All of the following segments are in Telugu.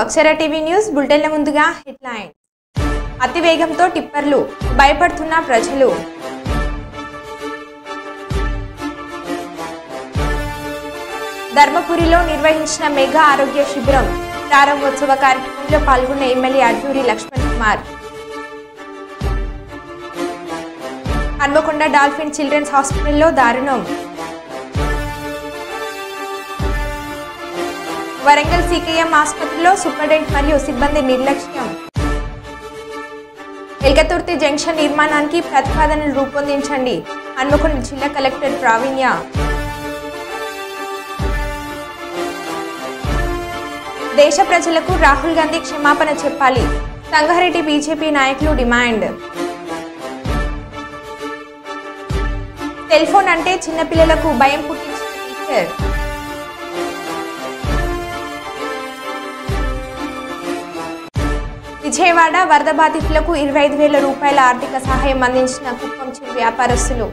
అక్షర టీవీ న్యూస్ బులెటిన్ల ముందుగా హెడ్లైన్స్. అతి వేగంతో టిప్పర్లు, భయపడుతున్న ప్రజలు. ధర్మపురిలో నిర్వహించిన మెగా ఆరోగ్య శిబిరం ప్రారంభోత్సవ కార్యక్రమంలో పాల్గొన్న MLA Adduri Laxman Kumar. Hanamkonda dolphin children's హాస్పిటల్లో దారుణం. వరంగల్ సికేఎం ఆసుపత్రిలో సూపరింటెండెంట్ మరియు సిబ్బంది నిర్లక్ష్యం. ఎల్కతుర్తి జంక్షన్ నిర్మాణానికి ప్రతిపాదనలు రూపొందించండి. హన్మకొండ జిల్లా కలెక్టర్ ప్రావీణ్య. దేశ ప్రజలకు రాహుల్ గాంధీ క్షమాపణ చెప్పాలి. సంగారెడ్డి బీజేపీ నాయకులు డిమాండ్. సెల్ఫోన్ అంటే చిన్నపిల్లలకు భయం పుట్టించిన టీచర్. విజయవాడ వరద బాధితులకు 25,000 రూపాయల ఆర్థిక సహాయం అందించిన కుప్పం చిరు వ్యాపారస్తులు.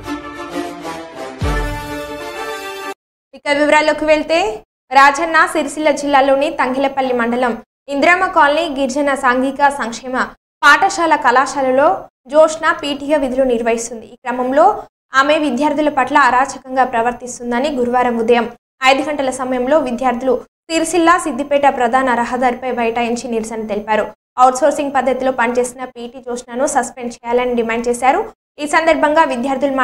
ఇక వివరాల్లోకి వెళ్తే రాజన్న సిరిసిల్ల జిల్లాలోని తంగిలపల్లి మండలం ఇందిరమ్మ కాలనీ గిరిజన సాంఘిక సంక్షేమ పాఠశాల కళాశాలలో జోష్న పీటీగా విధులు నిర్వహిస్తుంది. ఈ క్రమంలో ఆమె విద్యార్థుల పట్ల అరాచకంగా ప్రవర్తిస్తుందని గురువారం ఉదయం 5 గంటల సమయంలో విద్యార్థులు సిరిసిల్ల సిద్దిపేట ప్రధాన రహదారిపై బైఠాయించి నిరసన తెలిపారు. అవుట్సోర్సింగ్ పద్ధతిలో పనిచేసిన పీటీ జోష్నను సస్పెండ్ చేయాలని డిమాండ్ చేశారు. ఈ సందర్భంగా విద్యార్థులు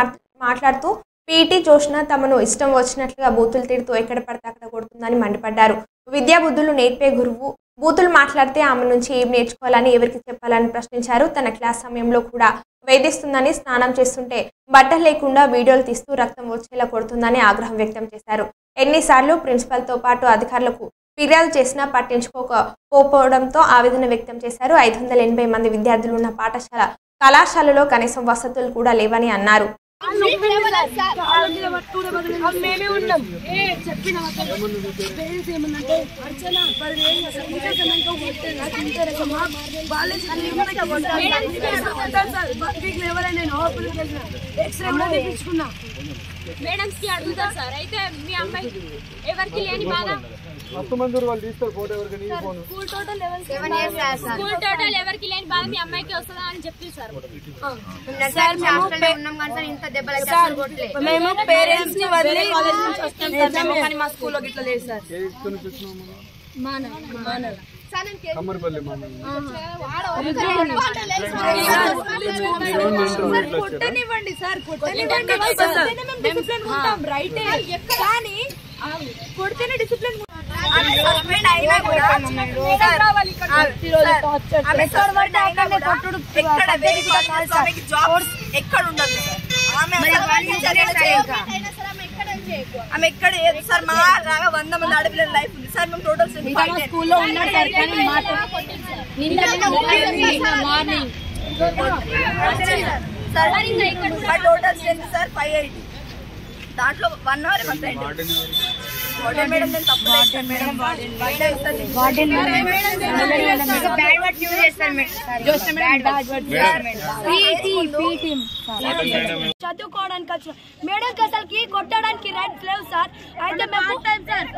మాట్లాడుతూ పీటీ జోష్న తమను ఇష్టం వచ్చినట్లుగా బూతులు తిడుతూ ఎక్కడ పడితే అక్కడ కొడుతుందని మండిపడ్డారు. విద్యా బుద్ధులు నేర్పే గురువు బూతులు మాట్లాడితే ఆమె నుంచి ఏం నేర్చుకోవాలని ఎవరికి చెప్పాలని ప్రశ్నించారు. తన క్లాస్ సమయంలో కూడా వేధిస్తుందని, స్నానం చేస్తుంటే బట్టలు లేకుండా వీడియోలు తీస్తూ రక్తం వచ్చేలా కొడుతుందని ఆగ్రహం వ్యక్తం చేశారు. ఎన్నిసార్లు ప్రిన్సిపల్తో పాటు అధికారులకు ఫిర్యాదు చేసినా పట్టించుకోకపోవడంతో ఆవేదన వ్యక్తం చేశారు. 580 మంది విద్యార్థులు ఉన్న పాఠశాల కళాశాలలో కనీసం వసతులు కూడా లేవని అన్నారు. మేడమ్స్ కి అడుగుతారు సార్. అయితే మీ అమ్మాయి ఎవరికి లేని బాధ స్కూల్ టోటల్ ఎవరికి లేని బాధ మీ అమ్మాయికి వస్తుందా అని చెప్పి సార్. మేము పేరెంట్స్ ని వదిలి కానీ మా స్కూల్లో గిట్లా లేదు సార్. కొట్టనివ్వండి సార్, రైటే కానీ కొడితేనే డిసిప్లిన్. ఎక్కడ ఉండదు ఆమె ఎక్కడ సార్. మా రాగా 100 మంది ఆడపిల్లల లైఫ్ ఉంది సార్. మేము టోటల్ స్కూల్లో ఉన్నాడు సార్ కానీ టోటల్ స్ట్రెంత్ సార్ 580. దాంట్లో 1 అవర్ మేడం చదువుకోవడానికి వచ్చిన మేడంకి అసలుకి కొట్టడానికి రైట్స్ లేవు సార్. అయితే మేము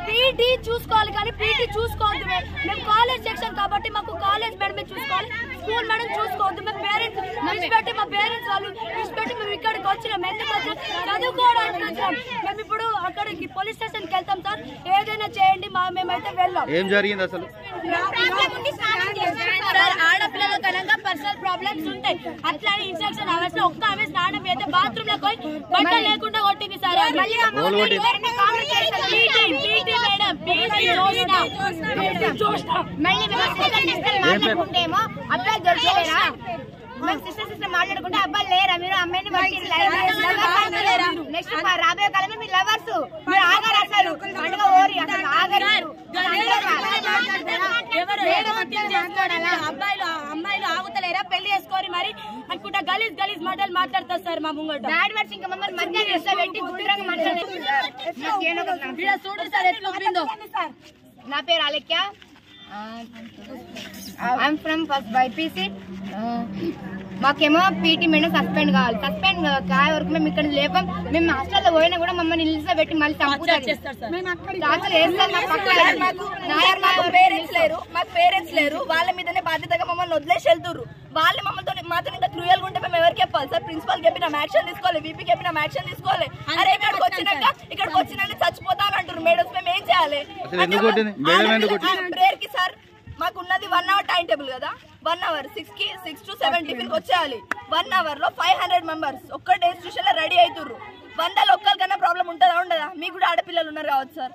పీటీ చూసుకోవాలి కానీ పీటీ చూసుకోవద్దు. మేము కాలేజ్ సెక్షన్ కాబట్టి మాకు కాలేజ్ మేడమే చూసుకోవాలి, స్కూల్ మేడం చూసుకోవద్దు. మేము పేరెంట్స్ విడిచిపెట్టి మా పేరెంట్స్ వాళ్ళు విడిచిపెట్టి మేము ఇక్కడికి వచ్చినాం. ఎందుకు వచ్చినాం? చదువుకోవడానికి వచ్చినాం. మేము ఇప్పుడు అక్కడికి పోలీస్ స్టేషన్ కి వెళ్తాం సార్. ఏదైనా చేయండి, మేమైతే వెళ్ళాం. ఏం జరిగింది అసలు? ఆడపిల్లల కనుక పర్సనల్ ప్రాబ్లమ్స్ ఉంటాయి. అట్లానే ఇన్స్ట్రక్షన్ అవర్స్ లో ఒక్క ఆమె స్నానం అయితే బాత్రూమ్ లో పోయి బట్ట లేకుండా కొట్టింది సార్. సిస్టర్ మాట్లాడుకుంటే అబ్బాయి లేరా మీరు అమ్మాయిని నెక్స్ట్ రాబోయే కాలంలో మీరు లవర్స్ మీరు ఆగారు. అసలు పండుగ ఓరి అసలు ఆగారు. అమ్మాయిలు ఆగుతలేరా? పెళ్లి చేసుకోరి మరి అనుకుంటా గలీజ్ గలీజ్ మాటలు మాట్లాడతారు సార్. మా ముంగట డాడీ వర్షం ఇంకా మమ్మల్ని మధ్య పెట్టి గుడ్రంగా మాట్లాడారు. చూడు సార్ ఎట్లా ఉందో. నా పేరు Alekhya. I'm from first BPC. మాకేమో పీటీ మేడం సస్పెండ్ కావాలి. సస్పెండ్ కాయ వరకు మేము ఇక్కడ లేపం. మేము హాస్టల్లో పోయినా కూడా మమ్మల్ని నిలిచి పెట్టి మళ్ళీ పేరెంట్స్ లేరు. వాళ్ళ మీదనే బాధ్యతగా మమ్మల్ని వదిలేసి వెళ్తున్నారు. వాళ్ళు మమ్మల్ని మాతో ఇంత క్రూయల్గా ఉంటే మేము ఎవరికి చెప్పాలి సార్? ప్రిన్సిపల్ చెప్పిన యాక్షన్ తీసుకోవాలి, వీపీ చెప్పిన యాక్షన్ తీసుకోవాలి. అరే ఇక్కడికి వచ్చినాక చచ్చిపోతాను అంటారు మేడమ్స్, మేము ఏం చేయాలి? ప్రేయర్ కి సార్ మాకు ఉన్నది 1 hour టైం టేబుల్ కదా, 1 hour 6 to 7 టిఫిన్ వచ్చేయాలి. 1 hour లో 500 మెంబర్స్ ఒక్క డే స్టేషన్ లో రెడీ అవుతుర్రు. 100 ఒక్కరికన్నా ప్రాబ్లం ఉంటుందా ఉండదా? మీకు కూడా ఆడపిల్లలు ఉన్నారు కావచ్చు సార్.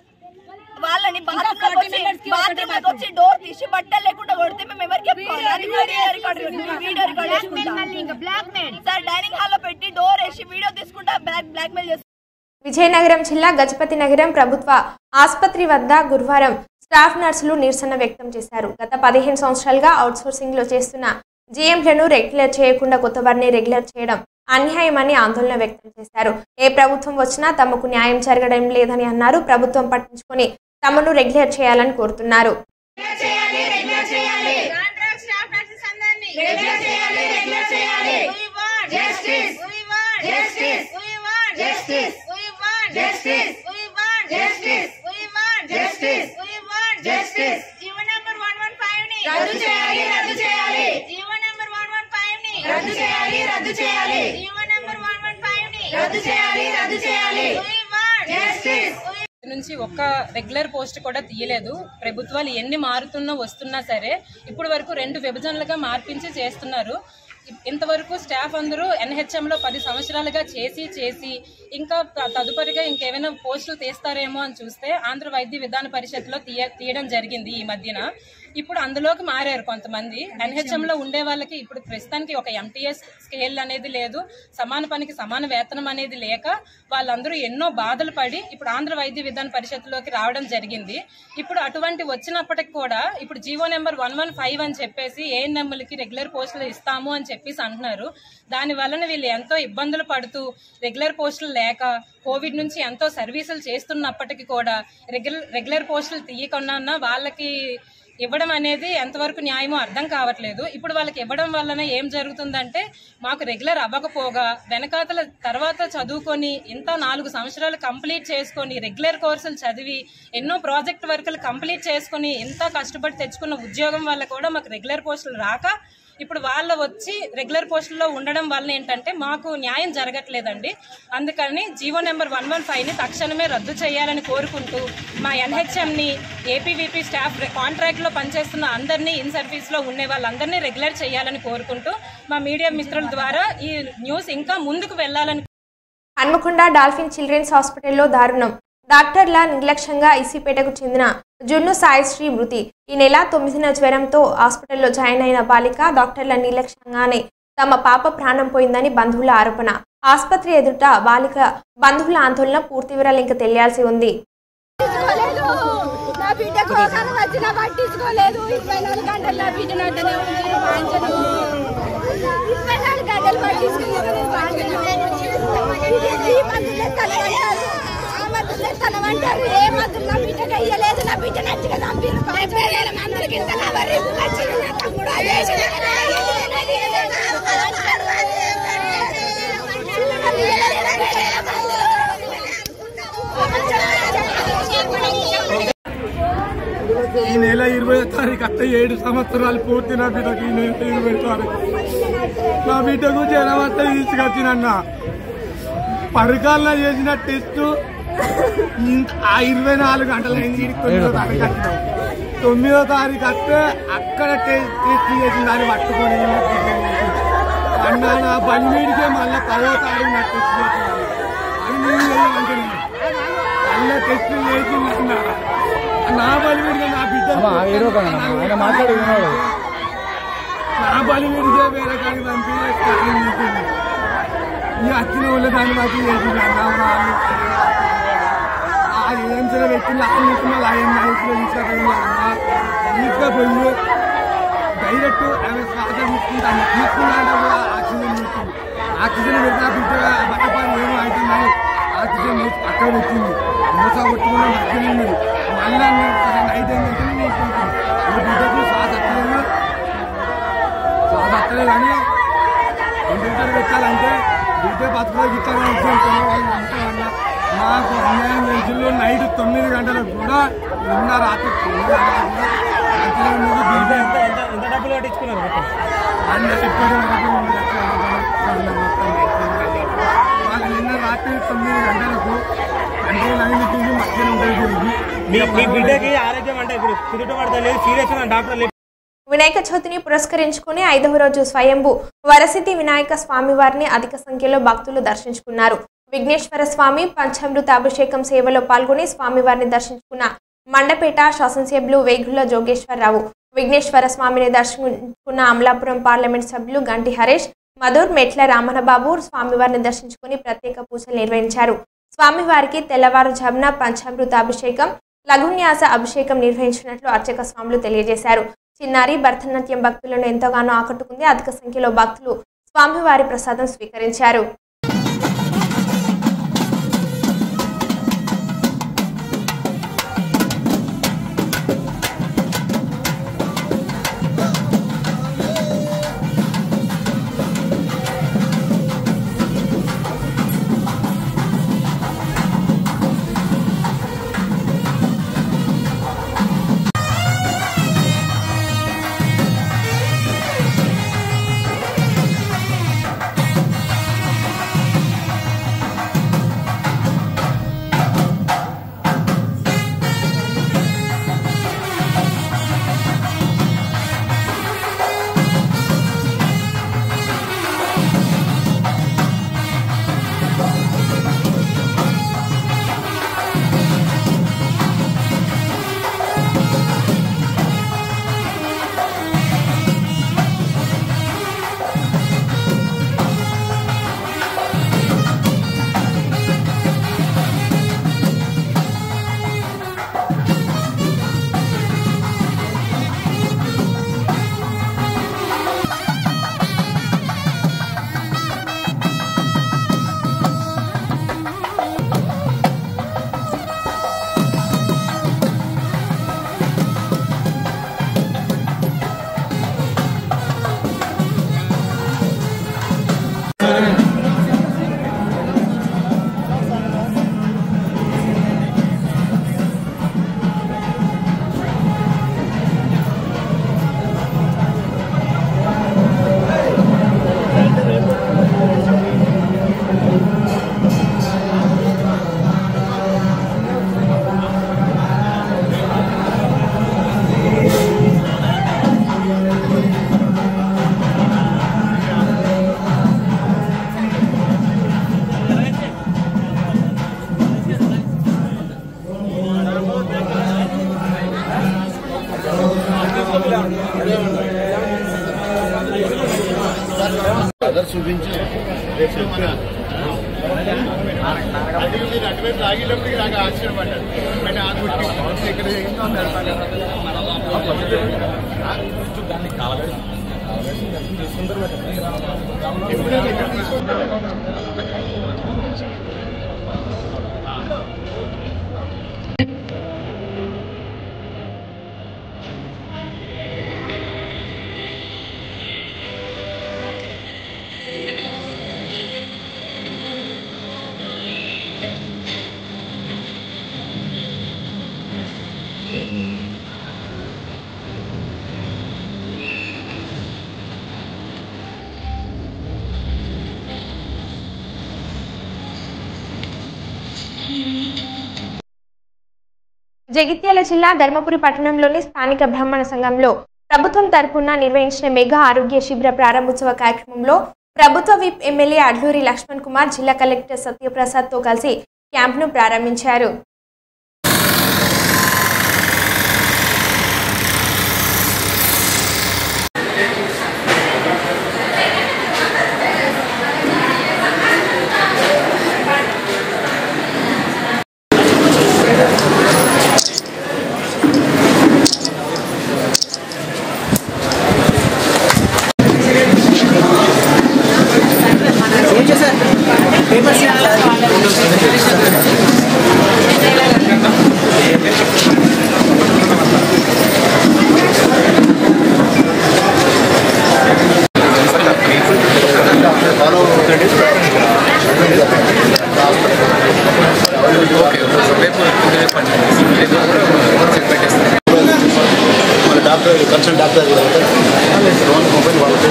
వాళ్ళని బాత్రూమ్ వచ్చి డోర్ తీసి బట్టలు లేకుండా కొడితే మేము ఎవరికి సార్? డైనింగ్ హాల్ లో పెట్టి డోర్ వేసి వీడియో తీసుకుంటా బ్లాక్ మెయిల్ చేస్తారు. విజయనగరం జిల్లా గజపతి నగరం ప్రభుత్వ ఆసుపత్రి వద్ద గురువారం స్టాఫ్ నర్సులు నిరసన వ్యక్తం చేశారు. గత 15 సంవత్సరాలుగా అవుట్సోర్సింగ్ లో చేస్తున్న జీఎంలను రెగ్యులర్ చేయకుండా కొత్త వారిని రెగ్యులర్ చేయడం అన్యాయమని ఆందోళన వ్యక్తం చేశారు. ఏ ప్రభుత్వం వచ్చినా తమకు న్యాయం జరగడం లేదని అన్నారు. ప్రభుత్వం పట్టించుకొని తమను రెగ్యులర్ చేయాలని కోరుతున్నారు. నుంచి ఒక్క రెగ్యులర్ పోస్ట్ కూడా తీయలేదు. ప్రభుత్వాలు ఎన్ని మారుతున్నా వస్తున్నా సరే ఇప్పుడు వరకు 2 విభజనలుగా మార్పించి చేస్తున్నారు. ఇంతవరకు స్టాఫ్ అందరూ ఎన్హెచ్ఎంలో 10 సంవత్సరాలుగా చేసి ఇంకా తదుపరిగా ఇంకేమైనా పోస్టులు తీస్తారేమో అని చూస్తే ఆంధ్ర వైద్య విధాన పరిషత్లో తీయడం జరిగింది ఈ మధ్యన. ఇప్పుడు అందులోకి మారారు కొంతమంది. ఎన్హెచ్ఎంలో ఉండే వాళ్ళకి ఇప్పుడు ప్రస్తుతానికి ఒక ఎంటీఎస్ స్కేల్ అనేది లేదు, సమాన పనికి సమాన వేతనం అనేది లేక వాళ్ళందరూ ఎన్నో బాధలు పడి ఇప్పుడు ఆంధ్ర వైద్య విధాన పరిషత్లోకి రావడం జరిగింది. ఇప్పుడు అటువంటి వచ్చినప్పటికి కూడా ఇప్పుడు జీవో నెంబర్ 115 అని చెప్పేసి ఏఎన్ఎంలకి రెగ్యులర్ పోస్టులు ఇస్తాము అని చెప్పేసి అంటున్నారు. దాని వలన వీళ్ళు ఎంతో ఇబ్బందులు పడుతూ రెగ్యులర్ పోస్టులు లేక కోవిడ్ నుంచి ఎంతో సర్వీసులు చేస్తున్నప్పటికీ కూడా రెగ్యులర్ పోస్టులు తీయకుండా వాళ్ళకి ఇవ్వడం అనేది ఎంతవరకు న్యాయమో అర్థం కావట్లేదు. ఇప్పుడు వాళ్ళకి ఇవ్వడం వలన ఏం జరుగుతుందంటే మాకు రెగ్యులర్ అవ్వకపోగా వెనకాతల తర్వాత చదువుకొని ఇంత 4 సంవత్సరాలు కంప్లీట్ చేసుకొని రెగ్యులర్ కోర్సులు చదివి ఎన్నో ప్రాజెక్ట్ వర్కులు కంప్లీట్ చేసుకుని ఇంత కష్టపడి తెచ్చుకున్న ఉద్యోగం వల్ల కూడా మాకు రెగ్యులర్ పోస్టులు రాక ఇప్పుడు వాళ్ళ వచ్చి రెగ్యులర్ పోస్టుల్లో ఉండడం వల్ల ఏంటంటే మాకు న్యాయం జరగట్లేదండి. అందుకని జీవో నెంబర్ 115ని తక్షణమే రద్దు చేయాలని కోరుకుంటూ మా ఎన్హెచ్ఎంని ఏపీవీపీ స్టాఫ్ కాంట్రాక్ట్లో పనిచేస్తున్న అందరినీ ఇన్ సర్వీస్లో ఉండే వాళ్ళందరినీ రెగ్యులర్ చేయాలని కోరుకుంటూ మా మీడియా మిత్రుల ద్వారా ఈ న్యూస్ ఇంకా ముందుకు వెళ్లాలని. హన్మకొండ డాల్ఫిన్ చిల్డ్రన్స్ హాస్పిటల్లో దారుణం. డాక్టర్ల నిర్లక్ష్యంగా ఇసిపేటకు చెందిన జున్ను సాయిశ్రీ మృతి. ఈ నెల 9న జ్వరంతో హాస్పిటల్లో జాయిన్ అయిన బాలిక డాక్టర్ల నిర్లక్ష్యంగానే తమ పాప ప్రాణం పోయిందని బంధువుల ఆరోపణ. ఆసుపత్రి ఎదుట బాలిక బంధువుల ఆందోళన. పూర్తి వివరాలు ఇంకా తెలియాల్సి ఉంది. ఈ నెల 20వ తారీఖు 7 సంవత్సరాలు పూర్తి నా బిడ్డకు. ఈ నెల 20వ తారీఖు నా బిడ్డకు జ్వరం అంతా తీసుకొచ్చినన్న పరికాలన చేసిన టెస్ట్ ఆ 24 గంటలైంది. 9వ తారీఖు వస్తే అక్కడ టెస్ట్ చేసిన దాన్ని పట్టుకొని అన్న నా బండికే మళ్ళీ 10వ తారీఖు నా టెస్ట్ చేస్తున్నాను అని నేను చేయమంటున్నాను. మళ్ళీ టెస్ట్ చేసిందన్న నా బలివిడిగా నా బిడ్డ నా బలివిడిగా వేరే కానీ పంపి ఈ వచ్చిన వాళ్ళ దాన్ని బట్టి చేసింది అన్న. ఆ ఏఎంసీలో పెట్టింది అక్కడ ఆయన హౌస్లో తీసుకుపోయి డైరెక్ట్ ఆమె శ్వాస తీసుకుంటాను తీసుకున్నాక కూడా ఆక్సిజన్ తీసుకుంది. ఆక్సిజన్ పెట్టిన బిడ్డ బట్టపాలు ఏమో అవుతుందని ఆక్సిజన్ అక్కడ పెట్టింది. మోస కొట్టుకున్న మధ్యలో ఉన్నది. మళ్ళీ నైట్ ఏంటంటే తీసుకుంటుంది. ఈ బిడ్డకు శ్వాస అక్కలేదు కానీ పెట్టాలంటే బిడ్డ బతుకులో గిట్లా మాకు అన్యాయం చేసిందో నైట్ 9 గంటలకు కూడా నిన్న రాత్రి 9 గంటలకు కూడా ఎంత డబ్బులు కట్టించుకున్నారు ఇప్పటి వరకు వాళ్ళు నిన్న రాత్రి 9 గంటలకు కంట్రోల్ అయింది మధ్యాహ్నం మీ బిడ్డకి ఆరోగ్యం అంటే ఇప్పుడు కుదుట పడతలేదు సీరియస్ డాక్టర్. వినాయక చవితిని పురస్కరించుకుని 5వ రోజు స్వయంభూ వరసిద్ధి వినాయక స్వామి వారిని అధిక సంఖ్యలో భక్తులు దర్శించుకున్నారు. విఘ్నేశ్వర స్వామి పంచామృత అభిషేకం సేవలో పాల్గొని స్వామివారిని దర్శించుకున్న మండపేట శాసనసభ్యులు వేగుళ్ల జోగేశ్వరరావు, విఘ్నేశ్వర స్వామిని దర్శించుకున్న అమలాపురం పార్లమెంట్ సభ్యులు గంటి హరీష్, మధుర్ మెట్ల రామణబాబు స్వామివారిని దర్శించుకుని ప్రత్యేక పూజలు నిర్వహించారు. స్వామివారికి తెల్లవారుజామున పంచామృత అభిషేకం, లఘున్యాస అభిషేకం నిర్వహించినట్లు అర్చక స్వాములు తెలియజేశారు. చిన్నారి భరతనాట్యం భక్తులను ఎంతగానో ఆకట్టుకుంది. అధిక సంఖ్యలో భక్తులు స్వామివారి ప్రసాదం స్వీకరించారు. చూపించి అటువైపు లాగేటప్పటికి నాకు ఆశ్చర్యపడ్డాడు. అంటే ఆకుట్టి ఇక్కడ జగిత్యాల జిల్లా ధర్మపురి పట్టణంలోని స్థానిక బ్రాహ్మణ సంఘంలో ప్రభుత్వం తరపున నిర్వహించిన మెగా ఆరోగ్య శిబిర ప్రారంభోత్సవ కార్యక్రమంలో ప్రభుత్వ విప్ ఎమ్మెల్యే అడ్లూరి లక్ష్మణ్ కుమార్ జిల్లా కలెక్టర్ సత్యప్రసాద్తో కలిసి క్యాంప్ను ప్రారంభించారు. Hello. Doctor consult doctor mobile వాళ్ళకి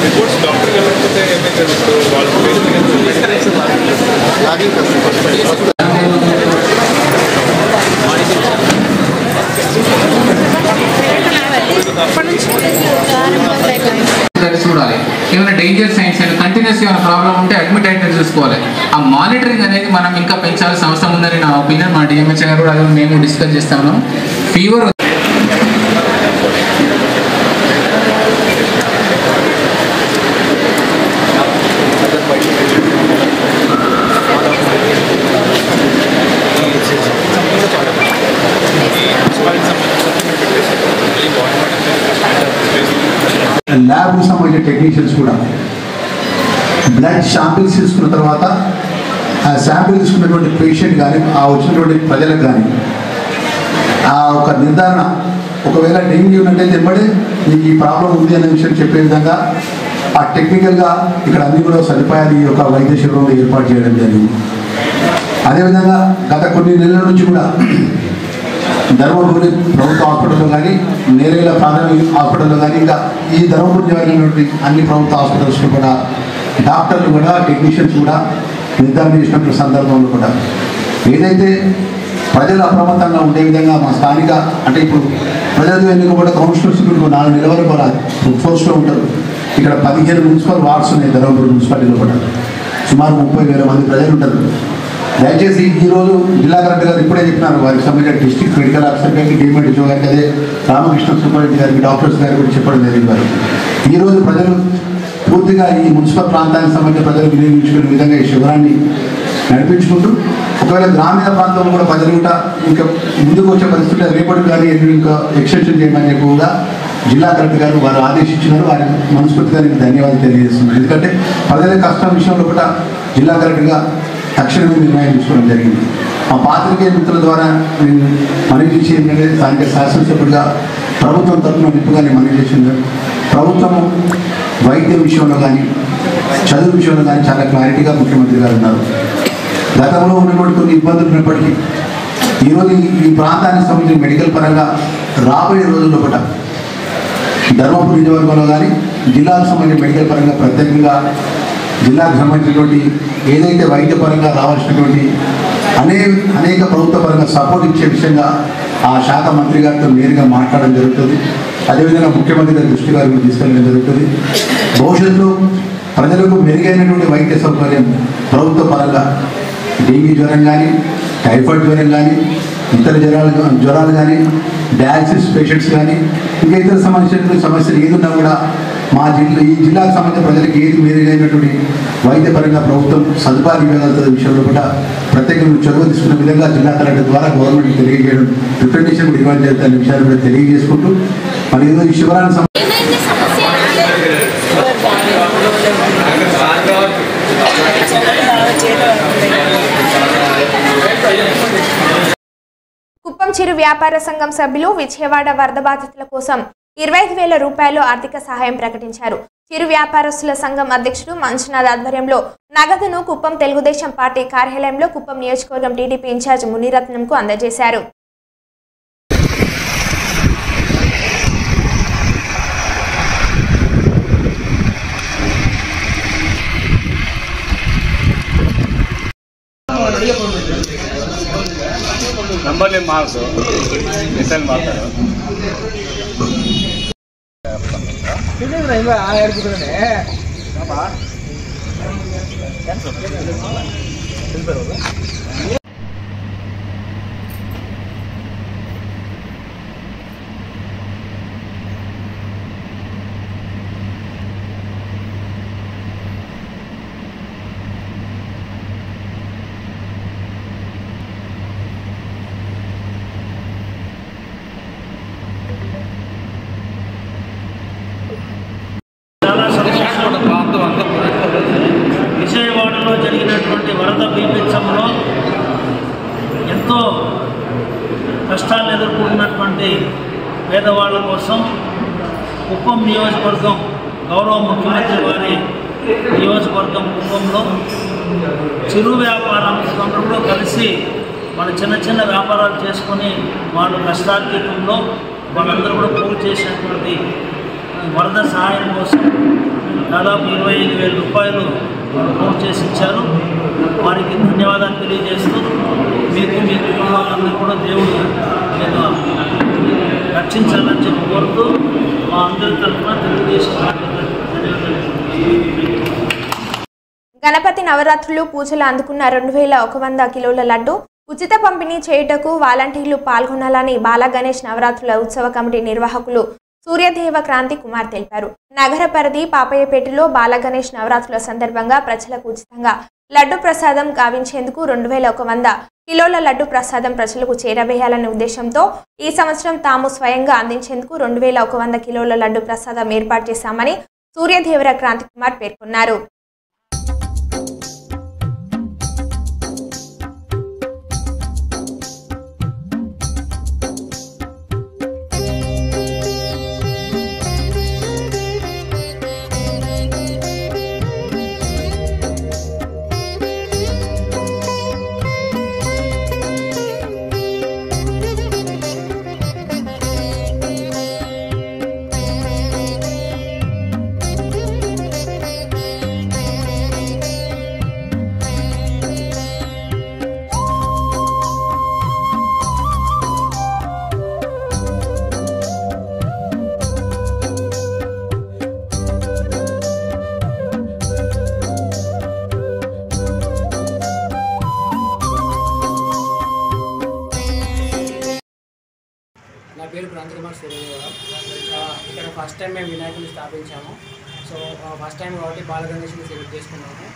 రిపోర్ట్స్ డాక్టర్ లేకపోతే ఏమైతే చూడాలి. ఏమైనా డేంజర్ సైన్స్ అండ్ కంటిన్యూస్ ఏమైనా ప్రాబ్లం ఉంటే అడ్మిట్ అయితే చూసుకోవాలి. ఆ మానిటరింగ్ అనేది మనం ఇంకా పెంచాల్సిన అవసరం ఉందని నా ఒపీనియన్. మా డిఎంహెచ్ గారు కూడా అది మేము డిస్కస్ చేస్తాము. ఫీవర్ ల్యాబ్కు సంబంధించిన టెక్నీషియన్స్ కూడా బ్లడ్ శాంపిల్స్ తీసుకున్న తర్వాత ఆ శాంపిల్ తీసుకున్నటువంటి పేషెంట్ కానీ ఆ వచ్చినటువంటి ప్రజలకు కానీ ఆ ఒక నిర్ధారణ, ఒకవేళ డెంగ్యూ ఉన్నట్టయితే ఎంబడే మీకు ఈ ప్రాబ్లం ఉంది అనే విషయం చెప్పే విధంగా ఆ టెక్నికల్గా ఇక్కడ అన్ని కూడా సదుపాయాలు ఈ యొక్క వైద్య శిబిరంలో ఏర్పాటు చేయడం జరిగింది. అదేవిధంగా గత కొన్ని నెలల నుంచి కూడా ధర్మపురి ప్రభుత్వ హాస్పిటల్లో కానీ, నేరేళ్ల ప్రాథమిక హాస్పిటల్లో కానీ, ఇంకా ఈ ధర్మపురి జిల్లాలోని అన్ని ప్రభుత్వ హాస్పిటల్స్లో కూడా డాక్టర్లు కూడా టెక్నీషియన్స్ కూడా నిర్ధారణ చేసినటువంటి సందర్భంలో కూడా ఏదైతే ప్రజలు అప్రమత్తంగా ఉండే విధంగా మా స్థానిక అంటే ఇప్పుడు ప్రజలు ఎన్నుకోబడ్డ కౌన్సిలర్స్ 4 నెలల వరకు కూడా ఫోర్స్లో ఉంటారు. ఇక్కడ 15 మున్సిపల్ వార్డ్స్ ఉన్నాయి ధర్మపురి మున్సిపాలిటీలో కూడా. సుమారు 30,000 మంది ప్రజలు ఉంటారు. దయచేసి ఈరోజు జిల్లా కలెక్టర్ గారు ఇప్పుడే చెప్పినారు, వారికి సంబంధించిన డిస్ట్రిక్ట్ మెడికల్ ఆఫీసర్ గారికి, డిఎంహెచ్ఓ గారికి, అదే రామకృష్ణ సూపరింటెండెంట్ గారికి, డాక్టర్స్ గారికి కూడా చెప్పడం జరిగింది. వారు ఈరోజు ప్రజలు పూర్తిగా ఈ మున్సిపల్ ప్రాంతానికి సంబంధించిన ప్రజలు వినియోగించుకునే విధంగా ఈ శిబిరాన్ని నడిపించుకుంటూ, ఒకవేళ గ్రామీణ ప్రాంతంలో కూడా ప్రజలు కూడా ఇంకా ముందుకు వచ్చే పరిస్థితి రేపటికి కానీ ఇంకా ఎక్స్టెన్షన్ చేయమని చెప్పగా జిల్లా కలెక్టర్ గారు వారు ఆదేశించినారు. వారి మనస్ఫూర్తిగా నేను ధన్యవాదాలు తెలియజేస్తున్నాను. ఎందుకంటే ప్రజల కష్టం విషయంలో కూడా జిల్లా కలెక్టర్గా తక్షణమే నిర్ణయం తీసుకోవడం జరిగింది. మా పాత్రికేయ మిత్రుల ద్వారా నేను మనవి చేసి ఏంటంటే స్థానిక శాసనసభ్యుడిగా ప్రభుత్వం తరఫున నిప్పుగా నేను మనవి చేసింది, ప్రభుత్వము వైద్యం విషయంలో కానీ చదువు విషయంలో కానీ చాలా క్లారిటీగా ముఖ్యమంత్రి గారు ఉన్నారు. గతంలో ఉన్నటువంటి కొన్ని ఇబ్బందులు ఉన్నప్పటికీ ఈరోజు ఈ ప్రాంతానికి సంబంధించిన మెడికల్ పరంగా రాబోయే రోజుల్లో కూడా ధర్మపురి నియోజకవర్గంలో కానీ జిల్లాకు సంబంధించిన మెడికల్ పరంగా ప్రత్యేకంగా జిల్లాకు సంబంధించినటువంటి ఏదైతే వైద్యపరంగా రావాల్సినటువంటి అనేక ప్రభుత్వ పరంగా సపోర్ట్ ఇచ్చే విషయంగా ఆ శాఖ మంత్రి గారితో నేరుగా మాట్లాడడం జరుగుతుంది. అదేవిధంగా ముఖ్యమంత్రి గారి దృష్టి గారికి తీసుకెళ్ళడం జరుగుతుంది. భవిష్యత్తులో ప్రజలకు మెరుగైనటువంటి వైద్య సౌకర్యం ప్రభుత్వ పరంగా డెంగ్యూ జ్వరం కానీ, టైఫాయిడ్ జ్వరం కానీ, ఇతర జ్వరాలు కానీ, డయాలసిస్ పేషెంట్స్ కానీ, ఇంకా ఇతర సంబంధించినటువంటి సమస్యలు ఏదున్నా కూడా మా ఈ జిల్లాకు సంబంధించిన ప్రజలకు ఏది మెరుగైనటువంటి వైద్యపరంగా ప్రభుత్వం సదుపాయాలు ఇవ్వగలుగుతున్న విషయంలో కూడా ప్రత్యేకంగా చొరవ తీసుకున్న విధంగా జిల్లా కలెక్టర్ ద్వారా గవర్నమెంట్కి తెలియజేయడం, రిప్రజెంటేషన్ కూడా ఇవ్వడం జరుగుతున్న విషయాలు కూడా తెలియజేసుకుంటూ మరి ఈరోజు ఈ శిబిరాన్ని కుప్పం చిరు వ్యాపార సంఘం సభ్యులు విజయవాడ వరద బాధితుల కోసం 25,000 రూపాయలు ఆర్థిక సహాయం ప్రకటించారు. చిరు వ్యాపారస్తుల సంఘం అధ్యక్షుడు మంజునాథ్ ఆధ్వర్యంలో నగదును కుప్పం తెలుగుదేశం పార్టీ కార్యాలయంలో కుప్పం నియోజకవర్గం టీడీపీ ఇన్ఛార్జ్ మునిరత్నంకు అందజేశారు. ನಂಬರ್ ಮಾರ್ಕ್ಸು ಮಿಸೈಲ್ ಮಾಡ್ತಾರೆ విజయవాడలో జరిగినటువంటి ఉన్నటువంటి పేదవాళ్ళ కోసం కుప్పం నియోజకవర్గం గౌరవ ముఖ్యమంత్రి వారి నియోజకవర్గం కుప్పంలో చిరు వ్యాపారస్తులందరూ కలిసి వాళ్ళు చిన్న చిన్న వ్యాపారాలు చేసుకొని వాళ్ళు కష్టార్జితంలో వాళ్ళందరూ కూడా పోగు చేసినటువంటి వరద సహాయం కోసం దాదాపు 25,000 రూపాయలు పోగు చేసి ఇచ్చారు. వారికి ధన్యవాదాలు తెలియజేస్తూ మీకు మీ కుటుంబాలందరూ కూడా దేవుడు నేను రక్షించాలని చెప్పి కోరుతూ మా అందరి తరఫున తెలుగుదేశం గణపతి నవరాత్రులు పూజలు అందుకున్న 2,100 కిలోల లడ్డు ఉచిత పంపిణీ చేయుటకు వాలంటీర్లు పాల్గొనాలని బాల గణేష్ నవరాత్రుల ఉత్సవ కమిటీ నిర్వాహకులు సూర్యదేవ క్రాంతి కుమార్ తెలిపారు. నగర పరిధి పాపయ్యపేటలో బాల గణేష్ నవరాత్రుల సందర్భంగా ప్రజలకు ఉచితంగా లడ్డు ప్రసాదం గావించేందుకు 2,100 కిలోల లడ్డు ప్రసాదం ప్రజలకు చేరవేయాలనే ఉద్దేశంతో ఈ సంవత్సరం తాము స్వయంగా అందించేందుకు 2,100 కిలోల లడ్డు ప్రసాదం ఏర్పాటు చేశామని సూర్యదేవర క్రాంతి కుమార్ పేర్కొన్నారు. నా పేరు క్రాంతి కుమార్ సూర్యదేవ. ఇక్కడ ఫస్ట్ టైం మేము వినాయకుడిని స్థాపించాము. సో ఫస్ట్ టైం కాబట్టి బాల గణేష్ని సెలెక్ట్ చేసుకున్నాము.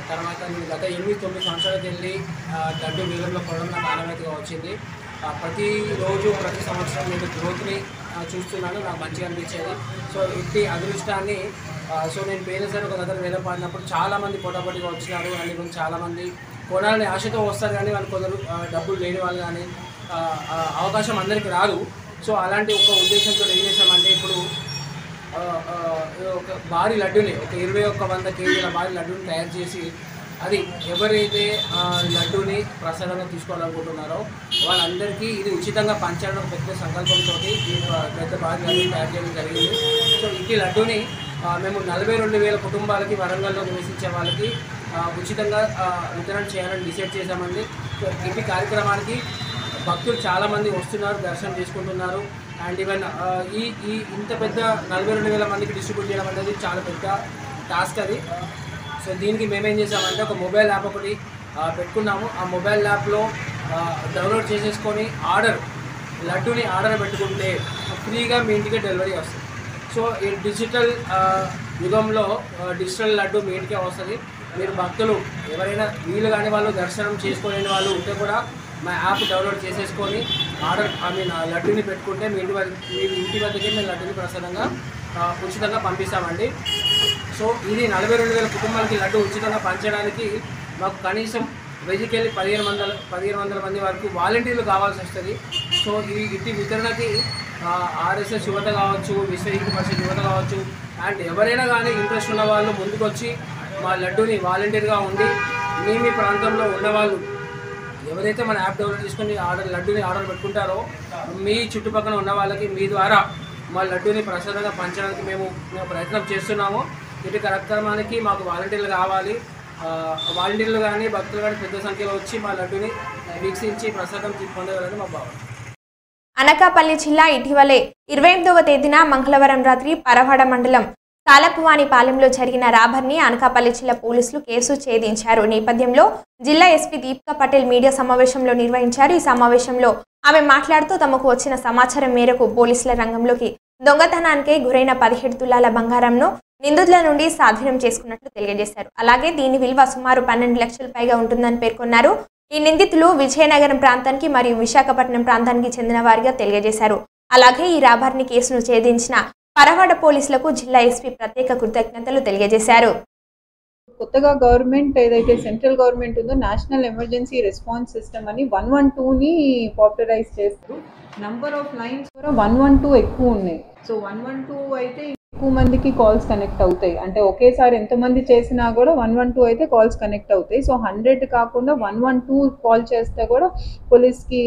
తర్వాత నేను గత 8-9 సంవత్సరాలకు వెళ్ళి లడ్డు వేలంలో కొనడం నాకు ఆనవాయితీగా వచ్చింది. ప్రతిరోజు ప్రతి సంవత్సరం నేను గ్రోత్ని చూస్తున్నాను, నాకు మంచిగా అనిపించేది. సో ఇట్టి అదృష్టాన్ని నేను పోయినసారి ఒక దగ్గర వేలం పాడినప్పుడు చాలామంది పోటాపోటీగా వచ్చినారు. అండ్ కొంచెం చాలామంది కొనాలని ఆశతో వస్తారు, కానీ వాళ్ళు కొందరు డబ్బులు లేని వాళ్ళు కానీ అవకాశం అందరికీ రాదు. సో అలాంటి ఒక ఉద్దేశంతో ఏం చేశామంటే ఇప్పుడు ఒక భారీ లడ్డుని ఒక 2,100 కేజీల భారీ లడ్డుని తయారు చేసి అది ఎవరైతే లడ్డూని ప్రసాదంగా తీసుకోవాలనుకుంటున్నారో వాళ్ళందరికీ ఇది ఉచితంగా పంచడం పెద్ద సంకల్పంతో ఈ పెద్ద భారీ లడ్డూని తయారు చేయడం జరిగింది. సో ఈ లడ్డూని మేము 42,000 కుటుంబాలకి వరంగల్లో నివసించే వాళ్ళకి ఉచితంగా వితరణ చేయాలని డిసైడ్ చేశామండి. సో ఈ కార్యక్రమానికి భక్తులు చాలామంది వస్తున్నారు, దర్శనం చేసుకుంటున్నారు. అండ్ ఈవెన్ ఈ ఇంత పెద్ద 42,000 మందికి డిస్ట్రిబ్యూట్ చేయడం అనేది చాలా పెద్ద టాస్క్ అది. సో దీనికి మేమేం చేసామంటే ఒక మొబైల్ యాప్ ఒకటి పెట్టుకున్నాము. ఆ మొబైల్ యాప్లో డౌన్లోడ్ చేసేసుకొని లడ్డూని ఆర్డర్ పెట్టుకుంటే ఫ్రీగా మీ ఇంటికి డెలివరీ వస్తుంది. సో ఈ డిజిటల్ యుగంలో డిజిటల్ లడ్డు మీ ఇంటికే వస్తుంది. మీరు భక్తులు ఎవరైనా వీలు కాని వాళ్ళు దర్శనం చేసుకోలేని వాళ్ళు ఉంటే కూడా మా యాప్ డౌన్లోడ్ చేసేసుకొని లడ్డూని పెట్టుకుంటే మీ ఇంటి వద్దకే మేము లడ్డూని ప్రసాదంగా ఉచితంగా పంపిస్తామండి. సో ఇది 42,000 కుటుంబాలకి లడ్డు ఉచితంగా పంచడానికి మాకు కనీసం 1000కెళ్ళి 1,500 మంది వరకు వాలంటీర్లు కావాల్సి వస్తుంది. సో ఇట్టి వితరణకి ఆర్ఎస్ఎస్ యువత కావచ్చు, విశ్వ హిందూ పరిషత్ యువత కావచ్చు, అండ్ ఎవరైనా కానీ ఇంట్రెస్ట్ ఉన్న వాళ్ళు ముందుకొచ్చి మా లడ్డూని వాలంటీర్గా ఉండి మీ ప్రాంతంలో ఉన్నవాళ్ళు ఎవరైతే మన యాప్ డౌన్లోడ్ చేసుకుని లడ్డూని ఆర్డర్ పెట్టుకుంటారో మీ చుట్టుపక్కల ఉన్న వాళ్ళకి మీ ద్వారా మా లడ్డూని ప్రసాదంగా పంచడానికి మేము ప్రయత్నం చేస్తున్నాము. ఇటు కార్యక్రమానికి మాకు వాలంటీర్లు కావాలి. వాలంటీర్లు కానీ భక్తులు కానీ పెద్ద సంఖ్యలో వచ్చి మా లడ్డూని వీక్షించి ప్రసాదం పొందగలని మా భావన. అనకాపల్లి జిల్లా ఇటీవలే 28వ తేదీన మంగళవారం రాత్రి పరవాడ మండలం తాలపువానిపాలెంలో జరిగిన రాబర్ని అనకాపల్లి జిల్లా పోలీసులు కేసు ఛేదించారు. నేపథ్యంలో జిల్లా ఎస్పీ దీపికా పటేల్ మీడియా సమావేశంలో నిర్వహించారు. ఈ సమావేశంలో ఆమె మాట్లాడుతూ తమకు వచ్చిన సమాచారం మేరకు పోలీసుల రంగంలోకి దొంగతనానికి గురైన 17 తులాల బంగారంను నిందితుల నుండి స్వాధీనం చేసుకున్నట్లు తెలియజేశారు. అలాగే దీని విలువ సుమారు 12 లక్షల పైగా ఉంటుందని పేర్కొన్నారు. ఈ నిందితులు విజయనగరం ప్రాంతానికి మరియు విశాఖపట్నం ప్రాంతానికి చెందిన వారిగా తెలియజేశారు. అలాగే ఈ రాబర్ని కేసును ఛేదించిన పరవాడ పోలీసులకు జిల్లా ఎస్పీ ప్రత్యేక కృతజ్ఞతలు తెలియజేశారు. కొత్తగా గవర్నమెంట్ ఏదైతే సెంట్రల్ గవర్నమెంట్ ఉందో నేషనల్ ఎమర్జెన్సీ రెస్పాన్స్ సిస్టమ్ అని 112ని పాపులరైజ్ చేస్తారు. నంబర్ ఆఫ్ లైన్స్ కూడా 112 ఎక్కువ ఉన్నాయి. సో 112 అయితే ఎక్కువ మందికి కాల్స్ కనెక్ట్ అవుతాయి. అంటే ఒకేసారి ఎంతమంది చేసినా కూడా 112 అయితే కాల్స్ కనెక్ట్ అవుతాయి. సో 100 కాకుండా 112 కాల్ చేస్తే కూడా పోలీస్కి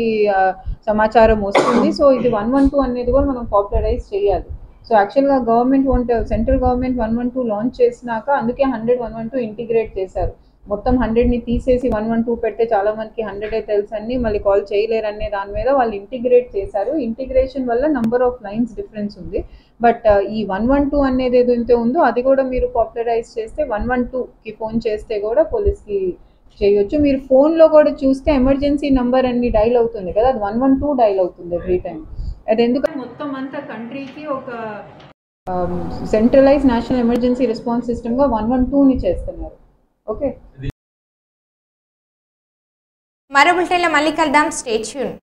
సమాచారం వస్తుంది. సో ఇది 112 అనేది కూడా మనం పాపులరైజ్ చేయాలి. సో యాక్చువల్గా గవర్నమెంట్ సెంట్రల్ గవర్నమెంట్ 112 లాంచ్ చేసినాక అందుకే 100 112 ఇంటిగ్రేట్ చేశారు. మొత్తం 100ని తీసేసి 112 పెడితే చాలా మందికి 100 తెలుసు అన్ని మళ్ళీ కాల్ చేయలేరు అనే దాని మీద వాళ్ళు ఇంటిగ్రేట్ చేశారు. ఇంటిగ్రేషన్ వల్ల నంబర్ ఆఫ్ లైన్స్ డిఫరెన్స్ ఉంది. బట్ ఈ 112 అనేది ఏదైతే ఉందో అది కూడా మీరు పాపులరైజ్ చేస్తే 112కి ఫోన్ చేస్తే కూడా పోలీస్కి చేయొచ్చు. మీరు ఫోన్లో కూడా చూస్తే ఎమర్జెన్సీ నెంబర్ అన్ని డైల్ అవుతుంది కదా, అది 112 డైల్ అవుతుంది ఎవ్రీ టైం. అది ఎందుకంటే మొత్తం అంతా కంట్రీకి ఒక సెంట్రలైజ్ నేషనల్ ఎమర్జెన్సీ రెస్పాన్స్ సిస్టమ్గా 112ని చేస్తున్నారు. ఓకే, మరో బులెటిన్లో మళ్ళీ కలుద్దాం. Stay tune.